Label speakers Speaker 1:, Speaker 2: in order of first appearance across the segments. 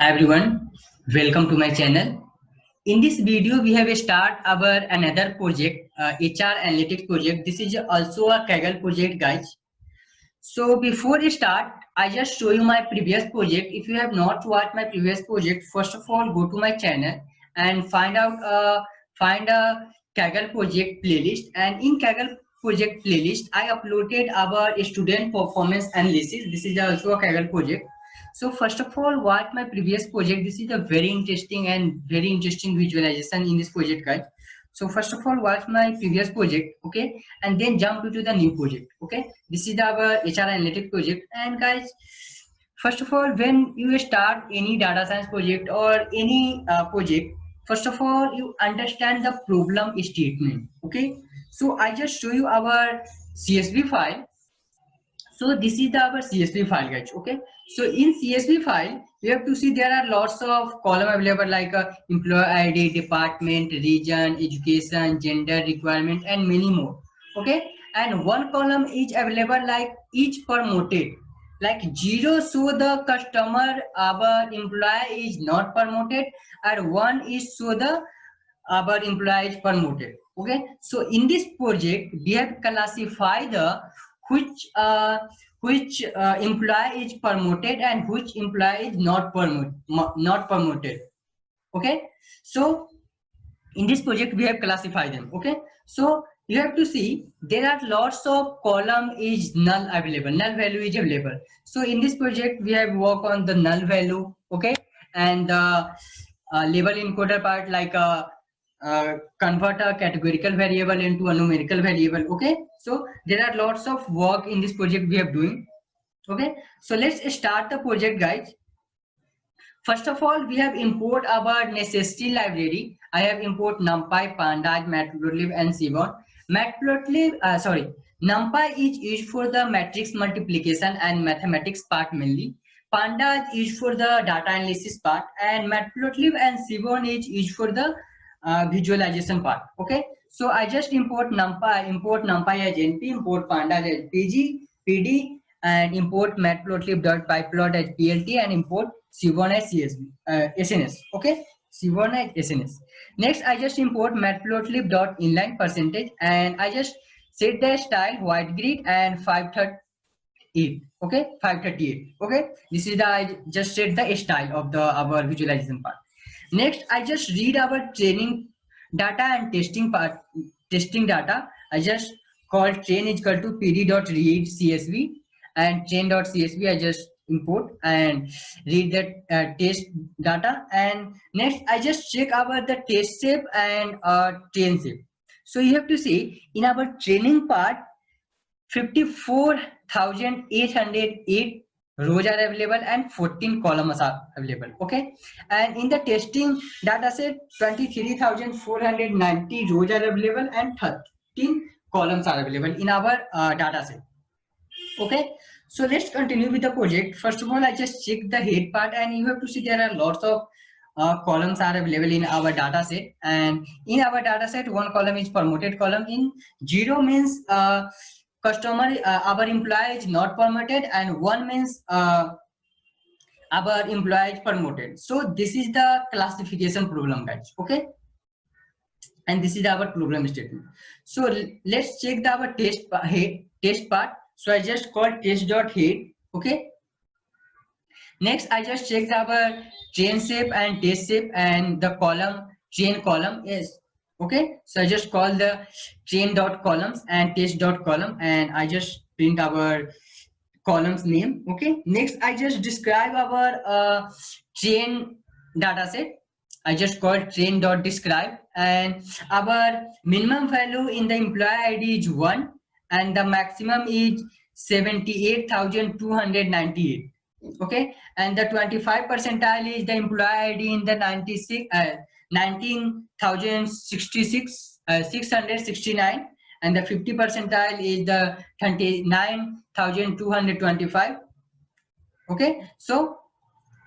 Speaker 1: Hi everyone, welcome to my channel. In this video, we have start our another project, HR Analytics project. This is also a Kaggle project, guys. So before we start, I just show you my previous project. If you have not watched my previous project, first of all, go to my channel and find a Kaggle project playlist. And in Kaggle project playlist, I uploaded our student performance analysis. This is also a Kaggle project. So first of all, what my previous project, this is a very interesting visualization in this project, guys. So first of all, watch my previous project, okay, and then jump into the new project, okay. This is our HR analytics project. And guys, first of all, when you start any data science project or any project, first of all, you understand the problem statement, okay. So I just show you our CSV file. So this is our CSV file, guys, okay. So in CSV file, you have to see there are lots of column available like employee ID, department, region, education, gender, requirement, and many more, okay. And one column is available like each promoted, like 0 show the customer our employee is not promoted, and 1 is show the our employee is promoted, okay. So in this project, we have classified the which employee is promoted and which employee is not promoted, okay. So in this project, we have classified them, okay. So you have to see there are lots of column is null available, null value is available. So in this project, we have work on the null value, okay. And the label encoder part, like convert a categorical variable into a numerical variable, okay. So there are lots of work in this project we are doing, okay. So let's start the project, guys. First of all, we have import our necessity library. I have import NumPy, Pandas, Matplotlib, and Seaborn. NumPy is used for the matrix multiplication and mathematics part mainly. Pandas is used for the data analysis part, and Matplotlib and Seaborn is used for the visualization part. Okay, so I just import NumPy as NP, import Pandas as PG, PD, and import matplotlib.pyplot as PLT, and import Seaborn as SNS. Okay, Seaborn as SNS. Next, I just import matplotlib.inline percentage, and I just set the style white grid and 538. Okay, 538. Okay, this is the I just set the style of the our visualization part. Next, I just read our training data and testing data. I just call train is equal to pd.read CSV, and train.csv I just import and read that test data. And next, I just check our the test shape and train shape. So you have to see in our training part, 54,808 rows are available and 14 columns are available, okay. And in the testing data set, 23,490 rows are available and 13 columns are available in our data set, okay. So let's continue with the project. First of all, I just check the head part, and you have to see there are lots of columns are available in our data set. And in our data set, one column is promoted column. In 0 means customer our employee is not promoted, and 1 means our employee is promoted. So this is the classification problem, guys, okay. And this is our problem statement. So let's check the our test part. So I just call test.head, okay. Next, I just checked our chain shape and test shape, and the column chain column is okay. So I just call the chain.columns and test.column, and I just print our columns name, okay. Next, I just describe our chain data set. I just call train.describe, and our minimum value in the employee ID is 1, and the maximum is 78,298, okay. And the 25 percentile is the employee ID in the 669, and the 50 percentile is the 29,225, okay. So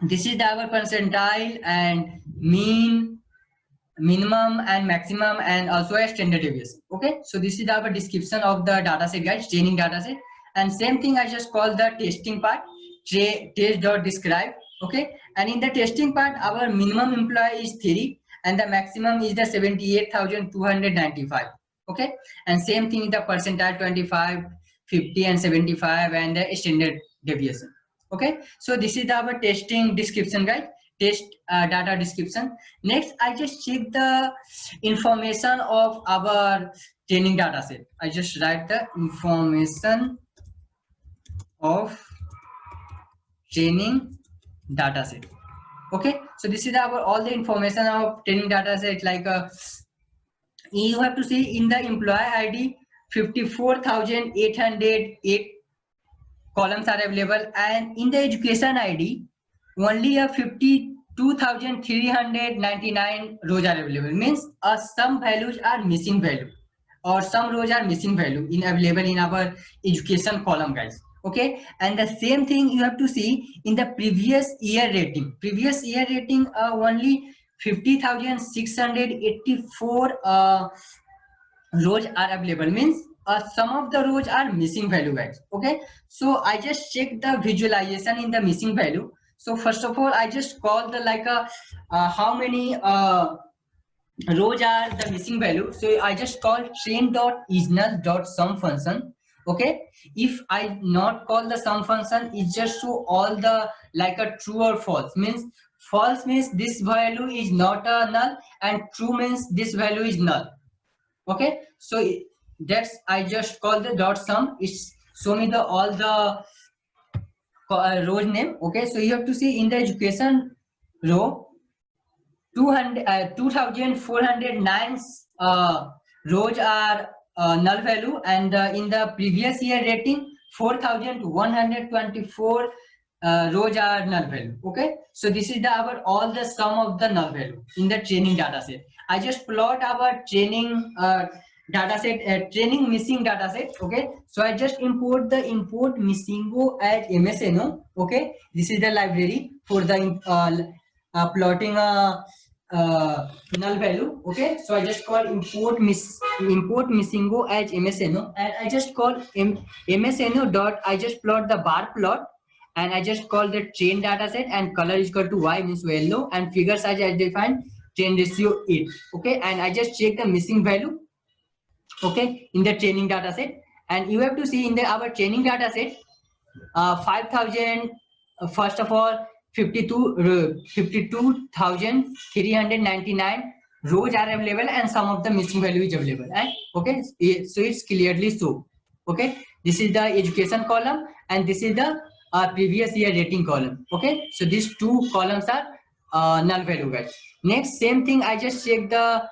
Speaker 1: this is our percentile and mean, minimum and maximum, and also a standard deviation, okay. So this is our description of the data set, guys, training data set. And same thing, I just call the testing part test.describe, Okay, and in the testing part, our minimum employee is 3 and the maximum is the 78,295. Okay, and same thing in the percentile 25, 50 and 75 and the standard deviation. Okay, so this is our testing description, guys. Test data description. Next, I just check the information of our training data set. I just write the information of training data set. Okay, so this is our all the information of training data set. Like you have to see in the employee ID 54,808 columns are available, and in the education ID only a 52,399 rows are available. Means some values are missing value or some rows are missing value in available in our education column, guys. Okay, and the same thing you have to see in the previous year rating. Previous year rating only 50,684 rows are available. Means some of the rows are missing value, guys. Okay, so I just check the visualization in the missing value. So first of all, I just call the like a how many rows are the missing value. So I just call train.original.sum function. Okay, if I not call the sum function, it just show all the like a true or false. Means false means this value is not a null and true means this value is null. Okay, so that's I just call the dot sum. It's show me the all the rows name. Okay, so you have to see in the education row 2,409 rows are null value, and in the previous year rating 4,124 rows are null value. Okay, so this is the our all the sum of the null value in the training data set. I just plot our training data set, training missing data set. Okay, so I just import the import missingo as MSNO. Okay, this is the library for the plotting a null value. Okay, so I just call import missingo as MSNO, and I just call MSNO dot, I just plot the bar plot, and I just call the train data set, and color is equal to y means yellow, and figure size I define train ratio 8. Okay, and I just check the missing value. Okay, in the training data set, and you have to see in the our training data set 5,000 first of all 52,399 rows are available, and some of the missing value is available. And okay, so it's clearly so. Okay, this is the education column and this is the previous year rating column. Okay, so these two columns are null value, guys. Next, same thing, I just check the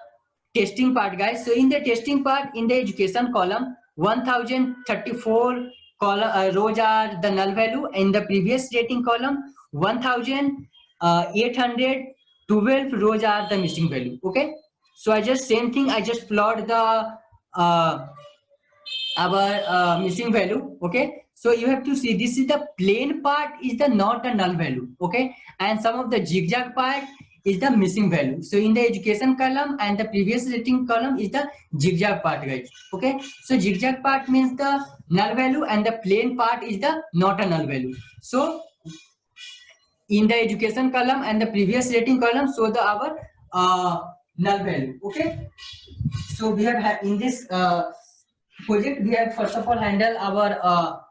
Speaker 1: testing part, guys. So in the testing part, in the education column 1,034 rows are the null value. In the previous rating column 1,812 rows are the missing value. Okay, so I just same thing, I just plot the our missing value. Okay, so you have to see this is the plain part is the not a null value. Okay, and some of the zigzag part is the missing value. So in the education column and the previous rating column is the zigzag part, guys. Okay, so zigzag part means the null value and the plain part is the not a null value. So in the education column and the previous rating column show the our null value. Okay, so we have in this project we have first of all handle our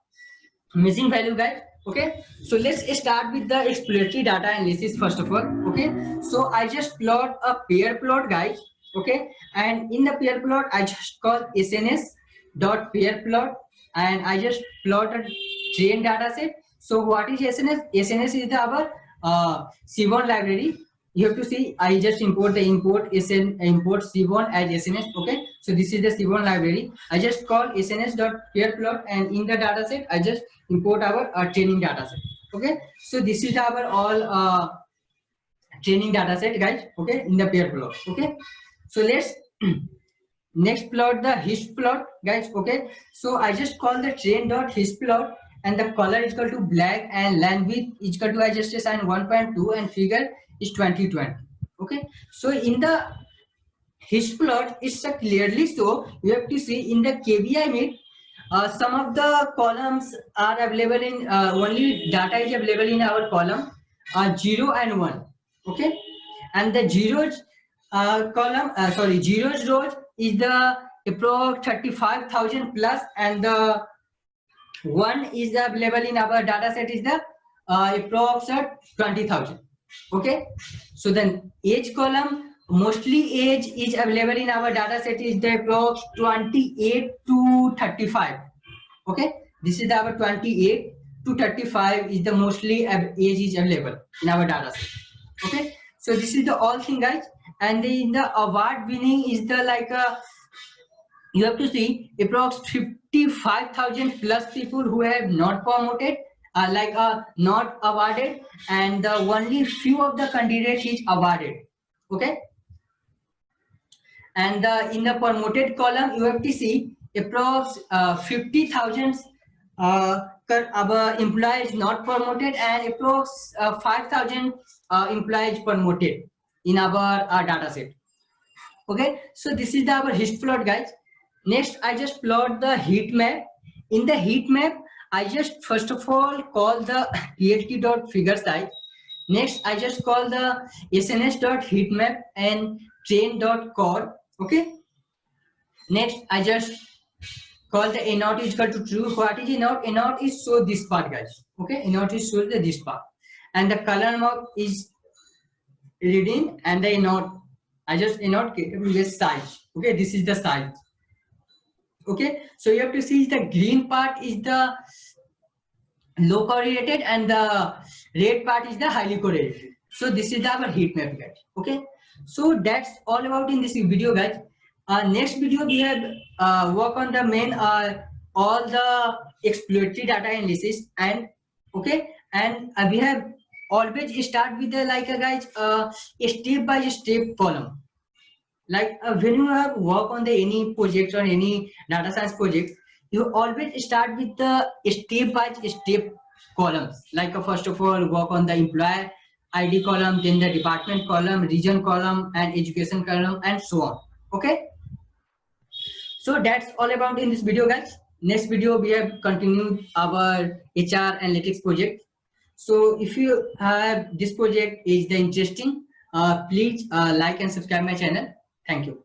Speaker 1: missing value, guys. Okay, so let's start with the exploratory data analysis first of all. Okay, so I just plot a pair plot, guys. Okay, and in the pair plot I just call SNS dot pair plot, and I just plot a train data set. So what is SNS? SNS is the our C1 library. You have to see I just import the import C1 as SNS. Okay, so this is the C1 library. I just call SNS dot pair plot, and in the data set I just import our training data set. Okay, so this is our all training data set, guys. Okay, in the pair plot. Okay, so let's next plot the hist plot, guys. Okay, so I just call the train dot hist plot, and the color is equal to black and line width is equal to I just assign 1.2 and figure is 2020. Okay, so in the hist plot it's clearly so you have to see in the KVI mid some of the columns are available in only data is available in our column 0 and 1. Okay, and the zeros zeros rows is the approx 35,000 plus, and the one is available in our data set is the approx 20,000. Okay, so then age column, mostly age is available in our data set is the approx 28 to 35. Okay, this is our 28 to 35 is the mostly age is available in our data set. Okay, so this is the all thing, guys. And in the award winning is the like you have to see approx 55,000 plus people who have not promoted, not awarded, and only few of the candidates is awarded. Okay, and in the promoted column you have to see approx 50,000 our employees not promoted, and approx 5,000 employees promoted in our data set. Okay, so this is our heat plot, guys. Next, I just plot the heat map. In the heat map, I just first of all call the plt.figure size. Next, I just call the sns.heatmap and train.core. Okay, next I just call the a naught is equal to true. What is a naught? A naught is show this part, guys. Okay, a naught is show the this part, and the color mark is reading, and the a naught I just a naught this size. Okay, this is the size. Okay, so you have to see the green part is the low correlated and the red part is the highly correlated. So this is our heat map, guys. Okay, so that's all about in this video, guys. Next video we have work on the main all the exploratory data analysis, and okay, and we have always start with the like a guys a step by step column. Like when you have work on the any project or any data science project, you always start with the step by step columns. Like first of all work on the employer ID column, then the department column, region column, and education column, and so on. Okay, so that's all about in this video, guys. Next video we have continued our HR analytics project. So if you have this project is the interesting, please like and subscribe my channel. Thank you.